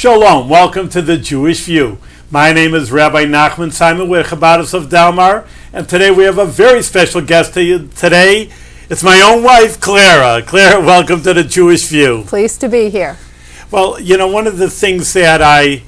Shalom, welcome to the Jewish View. My name is Rabbi Nachman Simon with Chabad of Delmar, and today we have a very special guest today. It's my own wife, Clara. Clara, welcome to the Jewish View. Pleased to be here. Well, you know, one of the things that I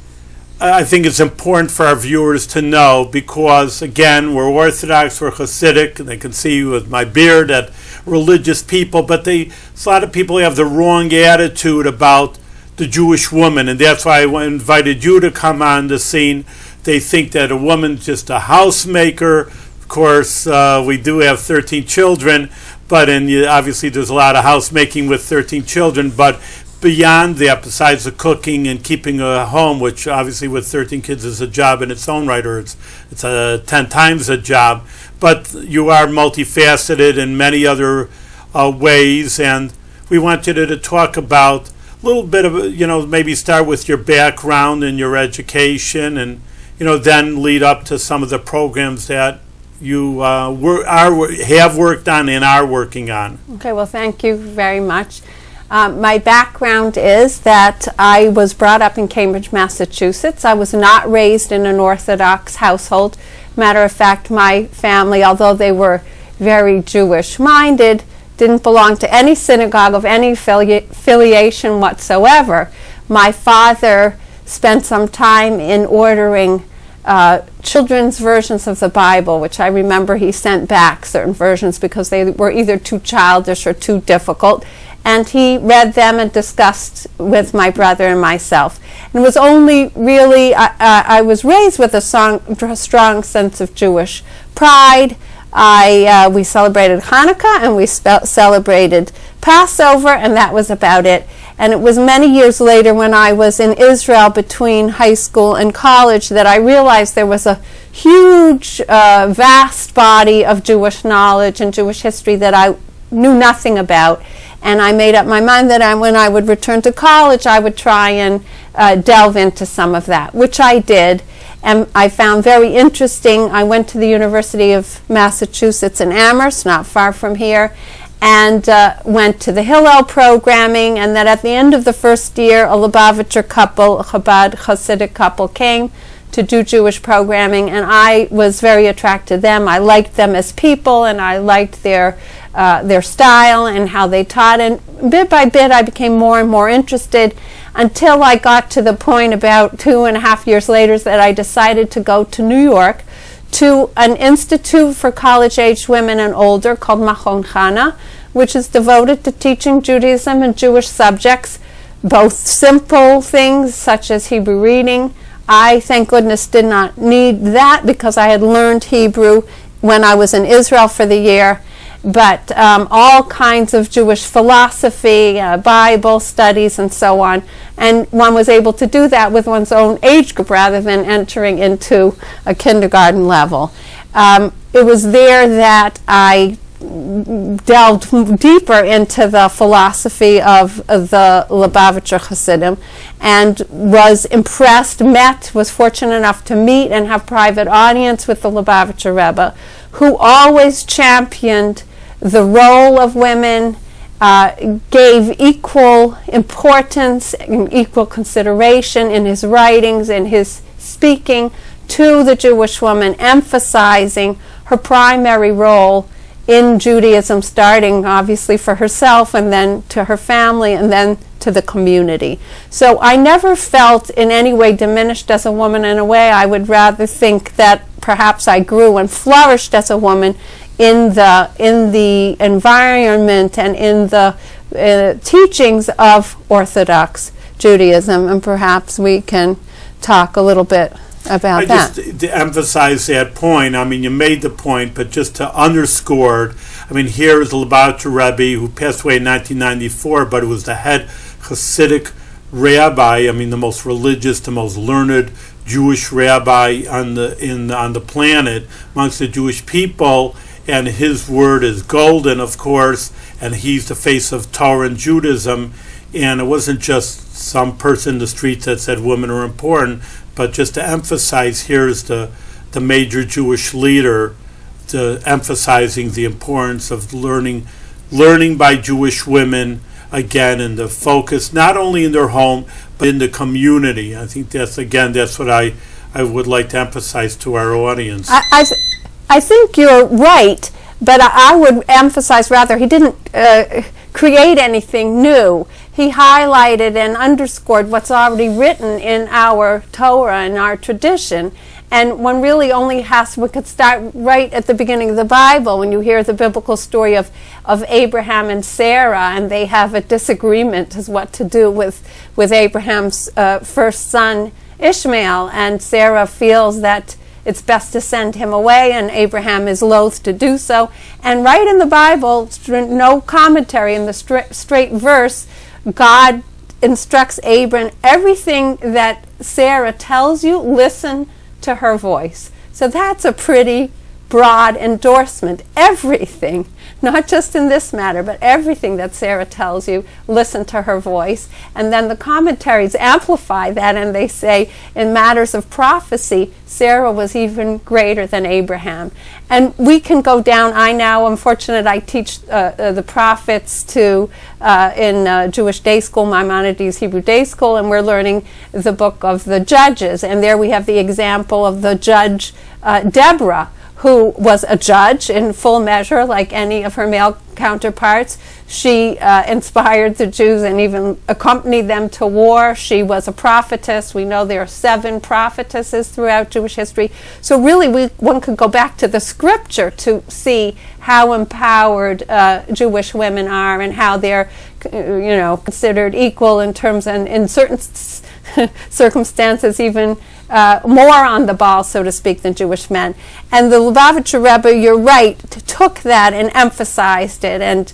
think is important for our viewers to know, because, again, we're Orthodox, we're Hasidic, and they can see with my beard that religious people, but a lot of people have the wrong attitude about the Jewish woman, and that's why I invited you to come on the scene. They think that a woman's just a housemaker. Of course, we do have 13 children, but obviously there's a lot of housemaking with 13 children, but beyond that, besides the cooking and keeping a home, which obviously with 13 kids is a job in its own right, or it's 10 times a job, but you are multifaceted in many other ways, and we want you to talk about a little bit of, maybe start with your background and your education, and, then lead up to some of the programs that you have worked on and are working on. Okay, well, thank you very much. My background is that I was brought up in Cambridge, Massachusetts. I was not raised in an Orthodox household. Matter of fact, my family, although they were very Jewish-minded, didn't belong to any synagogue of any affiliation whatsoever. My father spent some time in ordering children's versions of the Bible, which I remember he sent back certain versions because they were either too childish or too difficult, and he read them and discussed with my brother and myself. And it was only really, I was raised with a strong sense of Jewish pride. We celebrated Hanukkah and we celebrated Passover, and that was about it. And it was many years later when I was in Israel between high school and college that I realized there was a huge, vast body of Jewish knowledge and Jewish history that I knew nothing about. And I made up my mind that when I would return to college, I would try and delve into some of that, which I did. And I found very interesting. I went to the University of Massachusetts in Amherst, not far from here, and went to the Hillel programming, and then at the end of the first year, a Lubavitcher couple, a Chabad Hasidic couple, came to do Jewish programming, and I was very attracted to them. I liked them as people, and I liked their style and how they taught, and bit by bit I became more and more interested until I got to the point about 2.5 years later that I decided to go to New York to an institute for college-aged women and older called Machon Chana, which is devoted to teaching Judaism and Jewish subjects, both simple things such as Hebrew reading. I, thank goodness, did not need that because I had learned Hebrew when I was in Israel for the year, but all kinds of Jewish philosophy, Bible studies, and so on. And one was able to do that with one's own age group rather than entering into a kindergarten level. It was there that I delved deeper into the philosophy of the Lubavitcher Hasidim and was impressed, was fortunate enough to meet and have private audience with the Lubavitcher Rebbe, who always championed the role of women, gave equal importance and equal consideration in his writings and his speaking to the Jewish woman, emphasizing her primary role in Judaism, starting obviously for herself and then to her family and then to the community. So I never felt in any way diminished as a woman. In a way, I would rather think that perhaps I grew and flourished as a woman in the environment and in the teachings of Orthodox Judaism, and perhaps we can talk a little bit about that. Just to emphasize that point, I mean, you made the point, but just to underscore it, I mean, here is the Lubavitcher Rebbe who passed away in 1994, but it was the head Hasidic rabbi, I mean, the most religious, the most learned Jewish rabbi on the planet amongst the Jewish people, and his word is golden, of course, and he's the face of Torah and Judaism. And it wasn't just some person in the streets that said women are important, but just to emphasize, here's the major Jewish leader emphasizing the importance of learning by Jewish women again, and the focus not only in their home but in the community. I think that's what I would like to emphasize to our audience. I think you're right, but I would emphasize rather he didn't create anything new. He highlighted and underscored what's already written in our Torah and our tradition. And one really only we could start right at the beginning of the Bible when you hear the biblical story of Abraham and Sarah, and they have a disagreement as what to do with Abraham's first son, Ishmael. And Sarah feels that it's best to send him away, and Abraham is loath to do so. And right in the Bible, no commentary, in the straight verse, God instructs Abram, everything that Sarah tells you, listen to her voice. So that's a pretty broad endorsement. Everything, not just in this matter, but everything that Sarah tells you, listen to her voice. And then the commentaries amplify that, and they say in matters of prophecy, Sarah was even greater than Abraham. And we can go down. I'm fortunate I teach the prophets in Jewish day school, Maimonides Hebrew Day School, and we're learning the book of the Judges. And there we have the example of the judge Deborah, who was a judge in full measure like any of her male counterparts. She inspired the Jews and even accompanied them to war. She was a prophetess. We know there are 7 prophetesses throughout Jewish history. So really one could go back to the scripture to see how empowered Jewish women are and how they're considered equal in terms, and in certain circumstances even more on the ball, so to speak, than Jewish men. And the Lubavitcher Rebbe, you're right, took that and emphasized it. And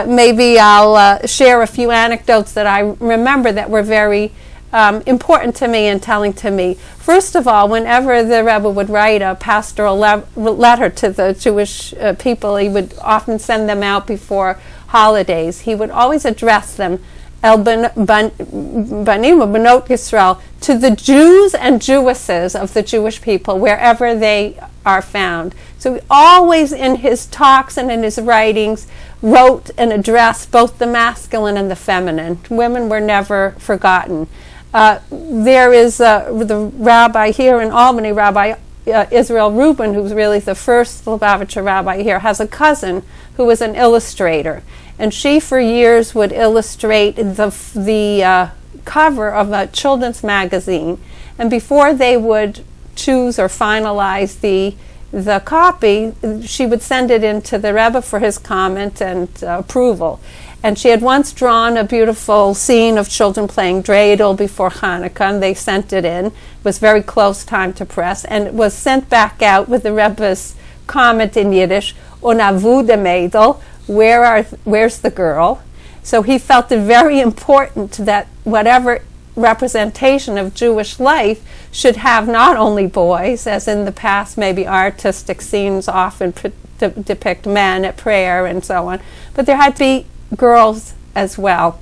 maybe I'll share a few anecdotes that I remember that were very important to me and telling to me. First of all, whenever the Rebbe would write a pastoral letter to the Jewish people, he would often send them out before holidays. He would always address them, El Banim Benot Yisrael, to the Jews and Jewesses of the Jewish people, wherever they are found. So he always, in his talks and in his writings, wrote and addressed both the masculine and the feminine. Women were never forgotten. There is the rabbi here in Albany, Rabbi Israel Rubin, who's really the first Lubavitcher rabbi here, has a cousin who was an illustrator. And she, for years, would illustrate the cover of a children's magazine. And before they would choose or finalize the copy, she would send it in to the Rebbe for his comment and approval. And she had once drawn a beautiful scene of children playing dreidel before Hanukkah, and they sent it in. It was very close time to press, and it was sent back out with the Rebbe's comment in Yiddish, "Unavu de Meidel," where's the girl? So he felt it very important that whatever representation of Jewish life should have not only boys, as in the past maybe artistic scenes often depict men at prayer and so on, but there had to be girls as well.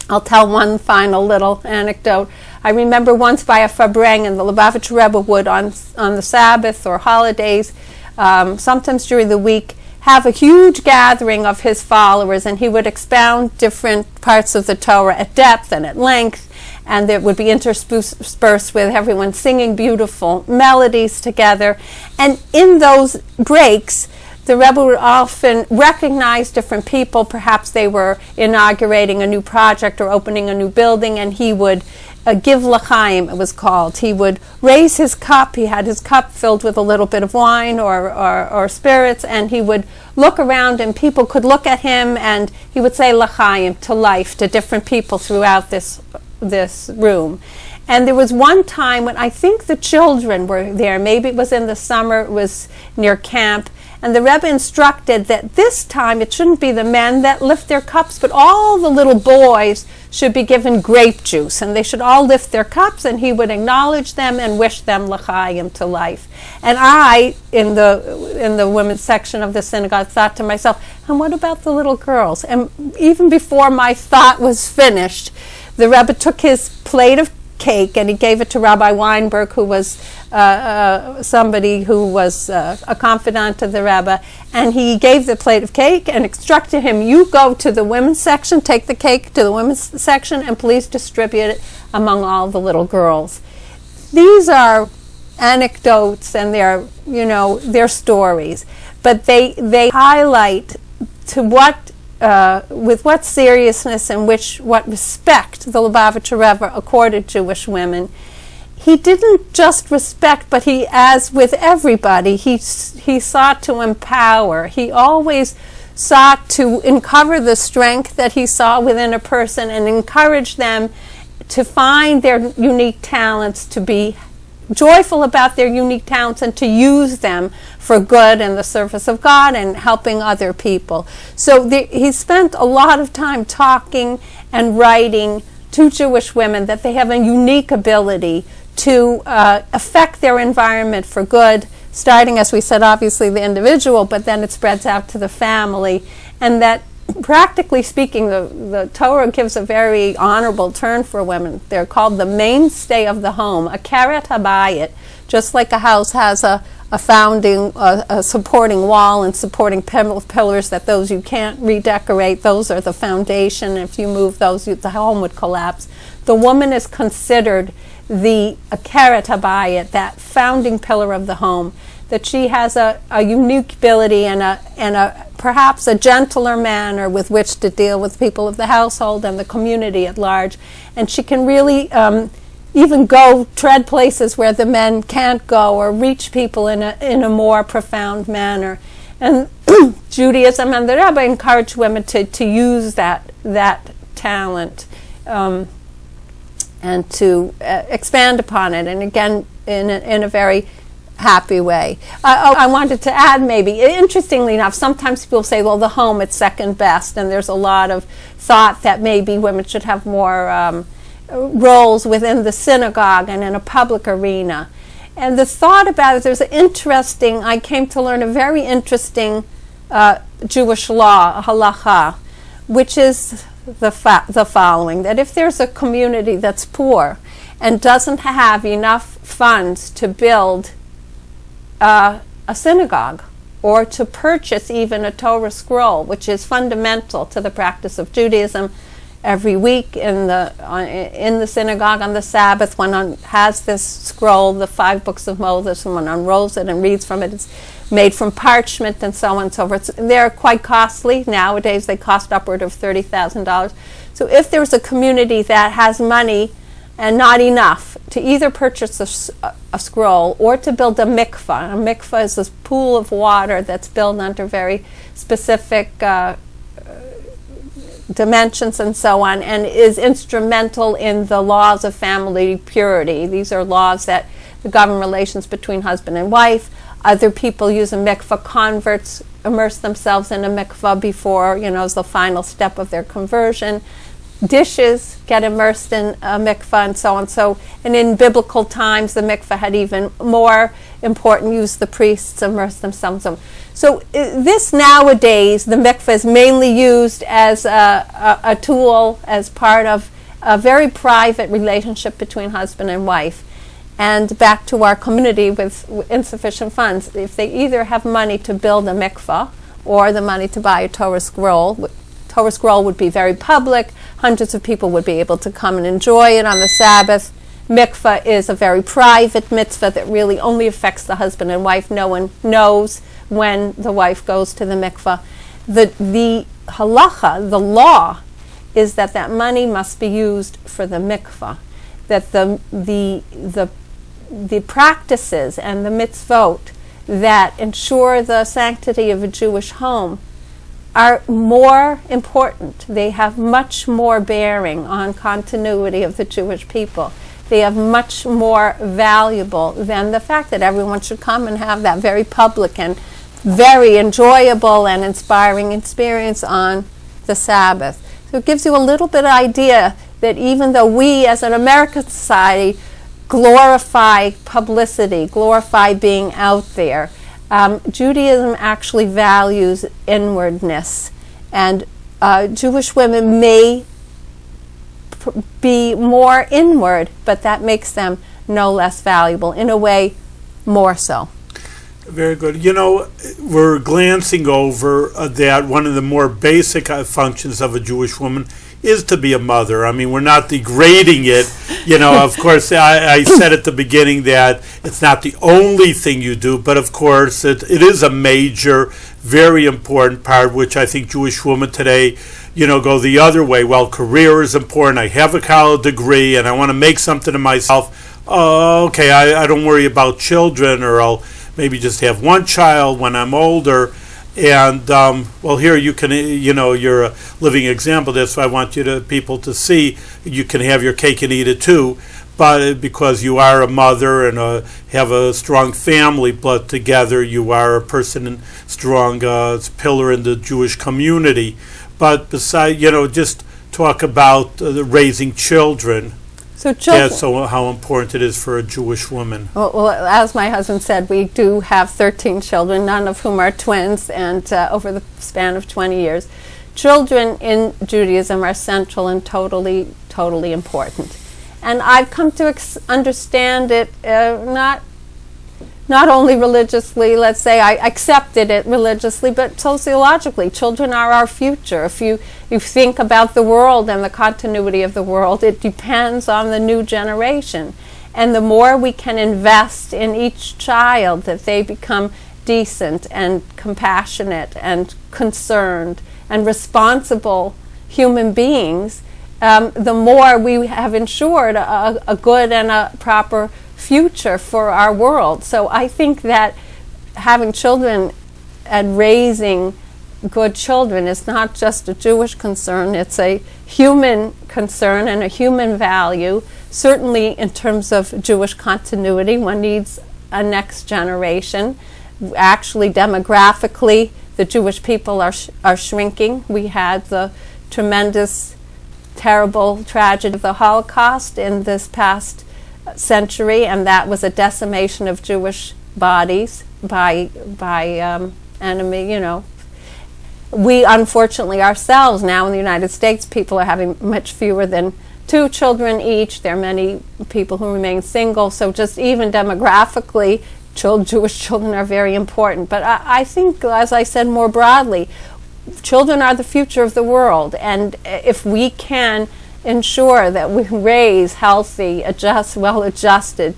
I'll tell one final little anecdote. I remember once by a Farbrengen, the Lubavitcher Rebbe would on the Sabbath or holidays, sometimes during the week, have a huge gathering of his followers, and he would expound different parts of the Torah at depth and at length, and it would be interspersed with everyone singing beautiful melodies together. And in those breaks, the Rebbe would often recognize different people. Perhaps they were inaugurating a new project or opening a new building, and he would give l'chaim, it was called. He would raise his cup. He had his cup filled with a little bit of wine or spirits, and he would look around, and people could look at him, and he would say l'chaim, to life, to different people throughout this room. And there was one time when I think the children were there. Maybe it was in the summer. It was near camp. And the Rebbe instructed that this time it shouldn't be the men that lift their cups, but all the little boys should be given grape juice, and they should all lift their cups, and he would acknowledge them and wish them l'chaim, to life. And I, in the women's section of the synagogue, thought to myself, and what about the little girls? And even before my thought was finished, the Rebbe took his plate of cake, and he gave it to Rabbi Weinberg, who was somebody who was a confidant of the Rebbe, and he gave the plate of cake and instructed him, you go to the women's section, take the cake to the women's section, and please distribute it among all the little girls. These are anecdotes, and they're stories, but they highlight to with what seriousness and what respect the Lubavitcher Rebbe accorded Jewish women. He didn't just respect, but he, as with everybody, he sought to empower. He always sought to uncover the strength that he saw within a person and encourage them to find their unique talents, to be joyful about their unique talents, and to use them for good and the service of God and helping other people. So he spent a lot of time talking and writing to Jewish women that they have a unique ability to affect their environment for good, starting, as we said, obviously the individual, but then it spreads out to the family, and that practically speaking, the Torah gives a very honorable term for women. They're called the mainstay of the home, a karet habayit. Just like a house has a founding, a supporting wall and supporting pillars, that those you can't redecorate, those are the foundation. If you move those, the home would collapse. The woman is considered the karet habayit, that founding pillar of the home, that she has a unique ability and a perhaps a gentler manner with which to deal with people of the household and the community at large. And she can really even tread places where the men can't go, or reach people in a more profound manner. And Judaism and the Rebbe encourage women to use that talent and to expand upon it, and again in a very happy way. I wanted to add, maybe, interestingly enough, sometimes people say, well, the home, it's second best, and there's a lot of thought that maybe women should have more roles within the synagogue and in a public arena. And the thought about it, I came to learn a very interesting Jewish law, a halacha, which is the following, that if there's a community that's poor and doesn't have enough funds to build a synagogue, or to purchase even a Torah scroll, which is fundamental to the practice of Judaism. Every week in the synagogue on the Sabbath, one has this scroll, the 5 books of Moses, and one unrolls it and reads from it. It's made from parchment and so on and so forth. They're quite costly. Nowadays they cost upward of $30,000. So if there's a community that has money and not enough to either purchase a scroll or to build a mikvah. A mikvah is this pool of water that's built under very specific dimensions and so on, and is instrumental in the laws of family purity. These are laws that govern relations between husband and wife. Other people use a mikvah. Converts immerse themselves in a mikvah before, as the final step of their conversion. Dishes get immersed in a mikvah, and so on. And in biblical times, the mikvah had even more important use. The priests immersed themselves. So this nowadays, the mikvah is mainly used as a tool, as part of a very private relationship between husband and wife. And back to our community with insufficient funds, if they either have money to build a mikvah or the money to buy a Torah scroll. Torah scroll would be very public. Hundreds of people would be able to come and enjoy it on the Sabbath. Mikvah is a very private mitzvah that really only affects the husband and wife. No one knows when the wife goes to the mikvah. The halacha, the law, is that money must be used for the mikvah. That the practices and the mitzvot that ensure the sanctity of a Jewish home are more important. They have much more bearing on continuity of the Jewish people. They have much more valuable than the fact that everyone should come and have that very public and very enjoyable and inspiring experience on the Sabbath. So it gives you a little bit of idea that even though we as an American society glorify publicity, glorify being out there, Judaism actually values inwardness, and Jewish women may be more inward, but that makes them no less valuable, in a way more so. Very good. You know, we're glancing over that one of the more basic functions of a Jewish woman is to be a mother. I mean, we're not degrading it. You know, of course, I said at the beginning that it's not the only thing you do, but of course it is a major, very important part, which I think Jewish women today, you know, go the other way. Well, career is important. I have a college degree and I want to make something of myself. Oh, okay, I don't worry about children, or I'll maybe just have one child when I'm older. And well, here you can, you know, you're a living example of this, so I want people to see you can have your cake and eat it too, but because you are a mother and have a strong family, but together you are a person and strong pillar in the Jewish community. But besides, you know, just talk about raising children. So children. Yeah, so how important it is for a Jewish woman. Well, as my husband said, we do have 13 children, none of whom are twins, and over the span of 20 years. Children in Judaism are central and totally, totally important. And I've come to understand it not only religiously, let's say I accepted it religiously, but sociologically. Children are our future. If you think about the world and the continuity of the world, it depends on the new generation. And the more we can invest in each child, that they become decent and compassionate and concerned and responsible human beings, the more we have ensured a good and a proper future for our world. So I think that having children and raising good children is not just a Jewish concern, it's a human concern and a human value. Certainly in terms of Jewish continuity, one needs a next generation. Actually, demographically, the Jewish people are shrinking. We had the tremendous, terrible tragedy of the Holocaust in this past century, and that was a decimation of Jewish bodies by enemy, you know. We unfortunately ourselves now in the United States, people are having much fewer than 2 children each. There are many people who remain single, so just even demographically, Jewish children are very important. But I think, as I said more broadly, children are the future of the world, and if we can ensure that we raise healthy, well-adjusted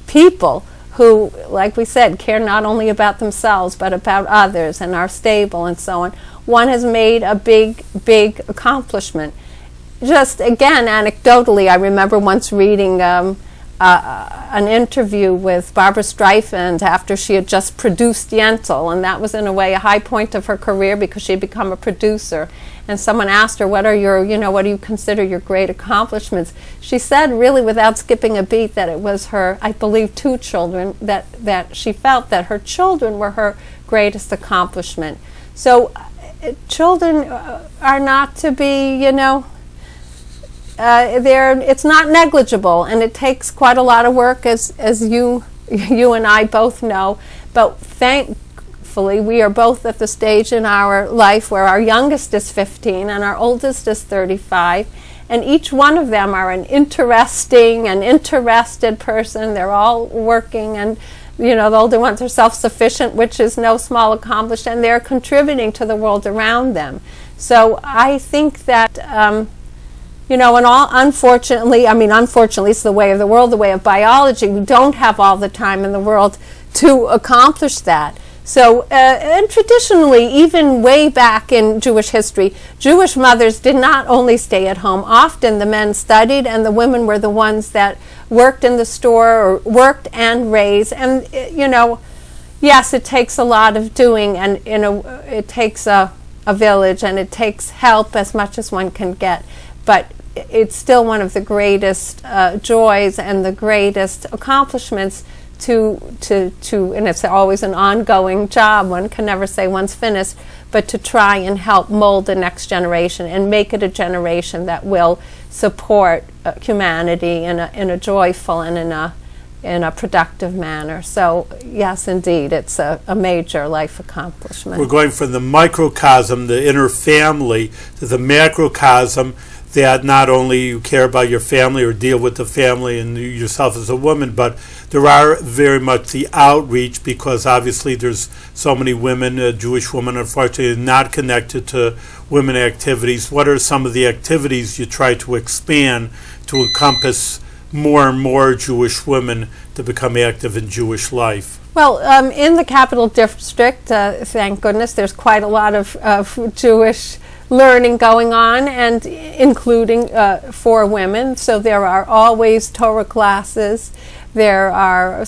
people who, like we said, care not only about themselves but about others and are stable and so on, one has made a big, big accomplishment. Just again, anecdotally, I remember once reading an interview with Barbara Streisand after she had just produced Yentl, and that was in a way a high point of her career because she had become a producer. And someone asked her, what do you consider your great accomplishments? She said, really without skipping a beat, that it was her, I believe, 2 children, that she felt that her children were her greatest accomplishment. So children are not to be, it's not negligible, and it takes quite a lot of work, as you and I both know. But thankfully, we are both at the stage in our life where our youngest is 15 and our oldest is 35, and each one of them are an interesting and interested person. They're all working, and the older ones are self-sufficient, which is no small accomplishment, and they're contributing to the world around them. So I think that unfortunately, it's the way of the world, the way of biology. We don't have all the time in the world to accomplish that. So, and traditionally, even way back in Jewish history, Jewish mothers did not only stay at home. Often the men studied and the women were the ones that worked in the store or worked and raised. And, yes, it takes a lot of doing, and it takes a village, and it takes help as much as one can get. But it's still one of the greatest joys and the greatest accomplishments to and it's always an ongoing job. One can never say one's finished, but to try and help mold the next generation and make it a generation that will support humanity in a joyful and in a productive manner. So yes, indeed, it's a major life accomplishment. We're going from the microcosm, the inner family, to the macrocosm, that not only you care about your family or deal with the family and yourself as a woman, but there are very much the outreach, because obviously there's so many women, Jewish women, unfortunately, not connected to women activities. What are some of the activities you try to expand to encompass more and more Jewish women to become active in Jewish life? Well, in the Capital District, thank goodness, there's quite a lot of Jewish learning going on, and including for women. So there are always Torah classes. There are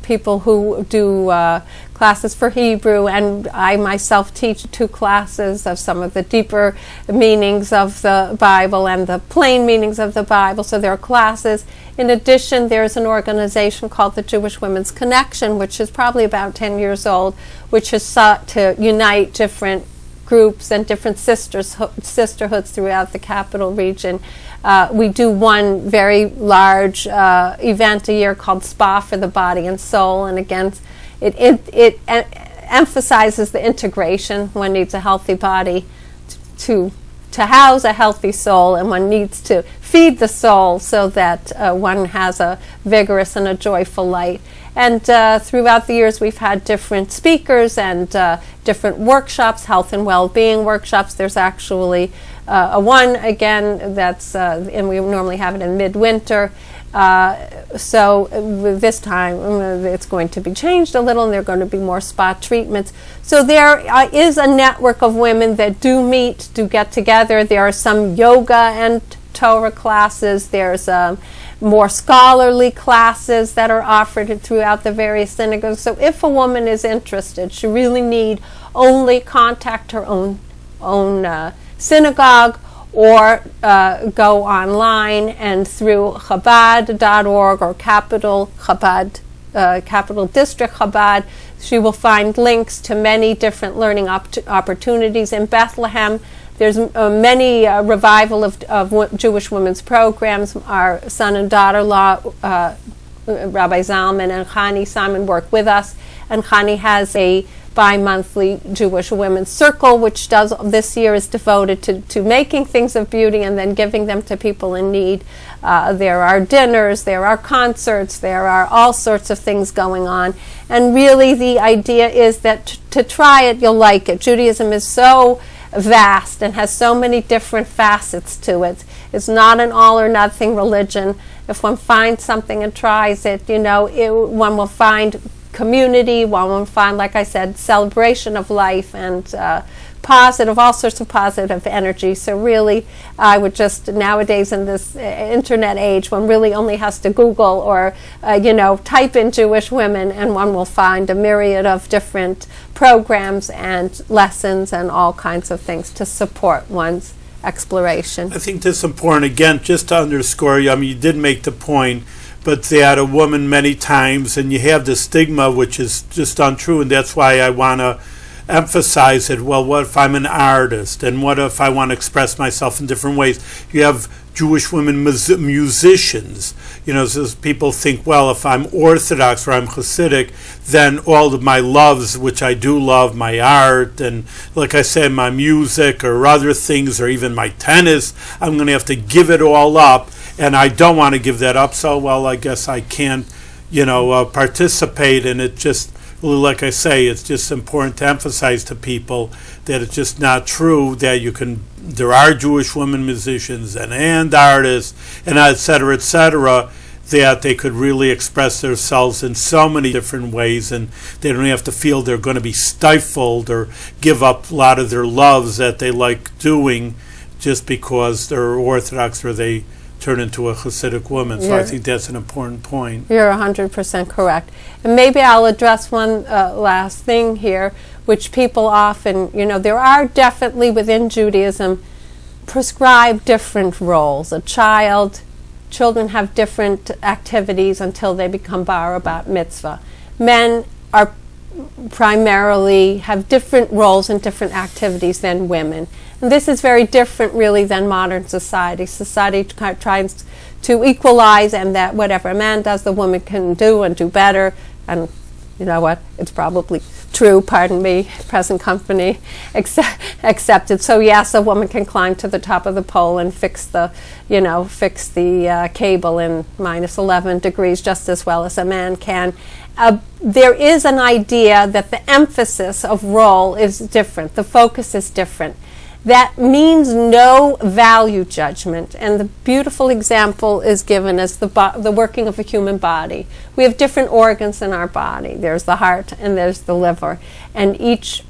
people who do classes for Hebrew, and I myself teach 2 classes of some of the deeper meanings of the Bible and the plain meanings of the Bible. So there are classes. In addition, there's an organization called the Jewish Women's Connection, which is probably about 10 years old, which has sought to unite different groups and different sisterhoods throughout the capital region. We do one very large event a year called Spa for the Body and Soul, and again, it emphasizes the integration. One needs a healthy body to house a healthy soul, and one needs to feed the soul so that one has a vigorous and a joyful life. And throughout the years, we've had different speakers and different workshops, health and well-being workshops. There's actually one, again, that's, and we normally have it in midwinter. So this time it's going to be changed a little, and there are going to be more spa treatments. So there is a network of women that do meet, do get together. There are some yoga and Torah classes. There's more scholarly classes that are offered throughout the various synagogues. So if a woman is interested, she really need only contact her own synagogue, or go online and through Chabad.org or Capital District Chabad. She will find links to many different learning opportunities in Bethlehem. There's many revival of Jewish women's programs. Our son and daughter-in-law, Rabbi Zalman and Clara Simon, work with us, and Chani has a bi-monthly Jewish Women's Circle, which this year is devoted to making things of beauty and then giving them to people in need. There are dinners, there are concerts, there are all sorts of things going on. And really the idea is that to try it, you'll like it. Judaism is so vast and has so many different facets to it. It's not an all or nothing religion. If one finds something and tries it, one will find community, one will find, like I said, celebration of life and all sorts of positive energy. So really, I would just, nowadays in this internet age, one really only has to Google or, type in Jewish women, and one will find a myriad of different programs and lessons and all kinds of things to support one's exploration. I think that's important. Again, just to underscore, you did make the point, but that a woman many times, and you have the stigma, which is just untrue, and that's why I want to emphasize it. Well, what if I'm an artist, and what if I want to express myself in different ways? You have Jewish women musicians. So people think, well, if I'm Orthodox or I'm Hasidic, then all of my loves, which I do love, my art, and like I said, my music or other things, or even my tennis, I'm going to have to give it all up, and I don't want to give that up, so, well, I guess I can't, participate. And it just, like I say, it's just important to emphasize to people that it's just not true that there are Jewish women musicians and artists and et cetera, that they could really express themselves in so many different ways, and they don't have to feel they're going to be stifled or give up a lot of their loves that they like doing just because they're Orthodox or they turn into a Hasidic woman. So I think that's an important point. You're 100% correct. And maybe I'll address one last thing here, which people often, there are definitely within Judaism prescribed different roles. Children have different activities until they become bar bat mitzvah. Men are primarily have different roles and different activities than women. And this is very different really than modern society. Society tries to equalize, and that whatever a man does, the woman can do and do better. And you know what? It's probably true, pardon me, present company accepted. So yes, a woman can climb to the top of the pole and fix the cable in minus 11 degrees just as well as a man can. There is an idea that the emphasis of role is different, the focus is different. That means no value judgment, and the beautiful example is given as the working of a human body. We have different organs in our body. There's the heart and there's the liver, and each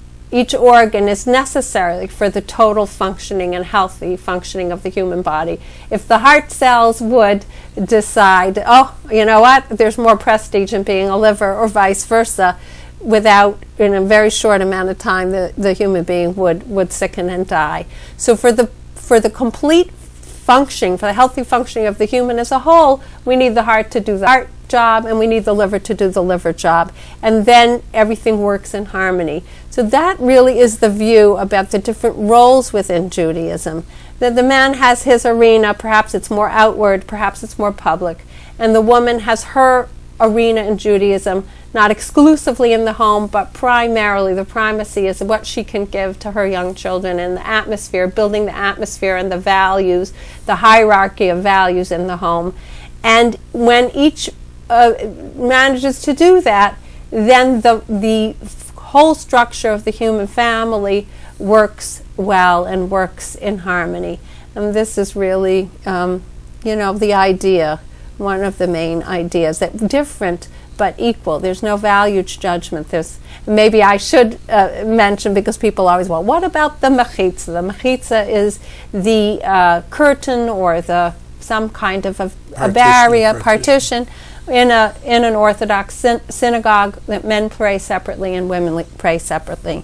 organ is necessary for the total functioning and healthy functioning of the human body. If the heart cells would decide, oh, you know what, there's more prestige in being a liver, or vice versa, in a very short amount of time, the human being would sicken and die. So for the complete functioning, for the healthy functioning of the human as a whole, we need the heart to do the heart job, and we need the liver to do the liver job, and then everything works in harmony. So that really is the view about the different roles within Judaism. That the man has his arena, perhaps it's more outward, perhaps it's more public, and the woman has her arena in Judaism, not exclusively in the home, but primarily the primacy is what she can give to her young children in the atmosphere, building the atmosphere and the values, the hierarchy of values in the home. And when each manages to do that, then the whole structure of the human family works well and works in harmony. And this is really, the idea, one of the main ideas, that different but equal. There's no value judgment. Maybe I should mention, because people always, well, what about the mechitza? The mechitza is the curtain or some kind of a barrier, partition in an Orthodox synagogue, that men pray separately and women pray separately.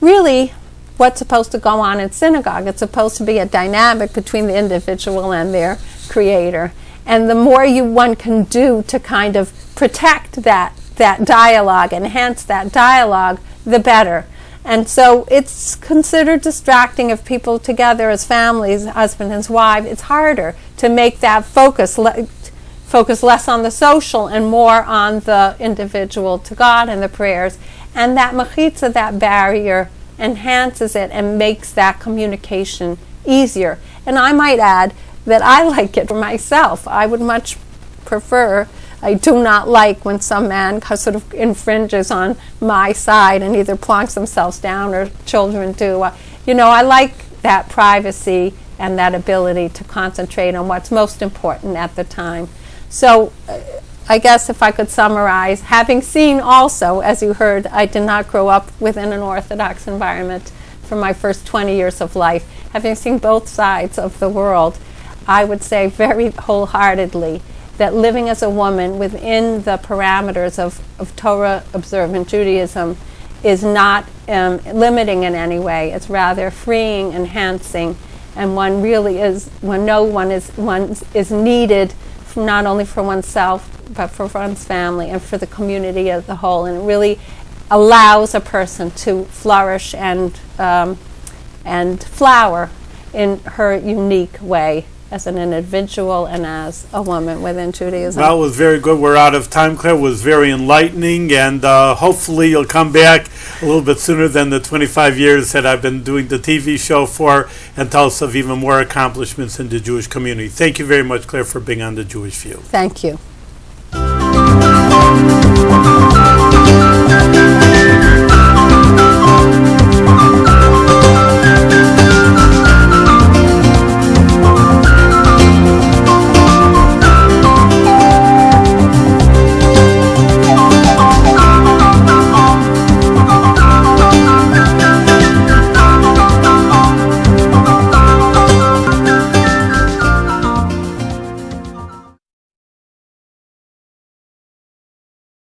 Really, what's supposed to go on in synagogue? It's supposed to be a dynamic between the individual and their creator. And the more one can do to kind of protect that dialogue, enhance that dialogue, the better. And so it's considered distracting if people together as families, husband and wife, it's harder to make that focus less on the social and more on the individual to God and the prayers. And that mechitza, that barrier, enhances it and makes that communication easier. And I might add that I like it for myself. I would much prefer, I do not like when some man sort of infringes on my side and either plonks themselves down or children do. I like that privacy and that ability to concentrate on what's most important at the time. So I guess if I could summarize, having seen also, as you heard, I did not grow up within an Orthodox environment for my first 20 years of life. Having seen both sides of the world, I would say very wholeheartedly that living as a woman within the parameters of Torah-observant Judaism is not limiting in any way. It's rather freeing, enhancing, and one is needed not only for oneself, but for one's family and for the community as a whole. And it really allows a person to flourish and flower in her unique way as an individual and as a woman within Judaism. Well, it was very good. We're out of time, Claire. It was very enlightening, and hopefully you'll come back a little bit sooner than the 25 years that I've been doing the TV show for, and tell us of even more accomplishments in the Jewish community. Thank you very much, Claire, for being on The Jewish View. Thank you.